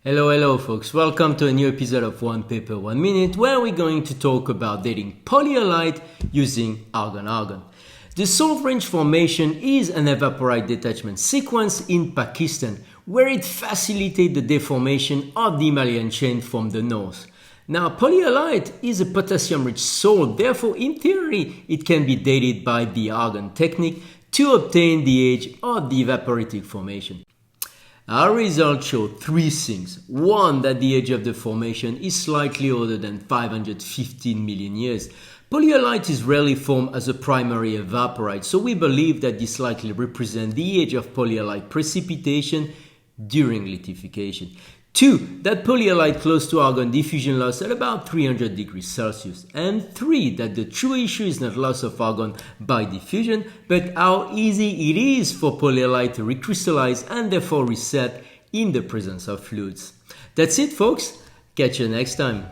Hello folks, welcome to a new episode of One Paper, 1 Minute, where we're going to talk about dating polyhalite using argon. The Salt Range Formation is an evaporite detachment sequence in Pakistan, where it facilitates the deformation of the Himalayan chain from the north. Now, polyhalite is a potassium-rich salt, therefore in theory it can be dated by the Argon technique to obtain the age of the evaporitic formation. Our results show three things. One, that the age of the formation is slightly older than 515 million years. Polyhalite is rarely formed as a primary evaporite, so we believe that this likely represents the age of polyhalite precipitation during lithification. Two, that polyhalite close to argon diffusion loss at about 300 degrees Celsius. And three, that the true issue is not loss of argon by diffusion, but how easy it is for polyhalite to recrystallize and therefore reset in the presence of fluids. That's it, folks. Catch you next time.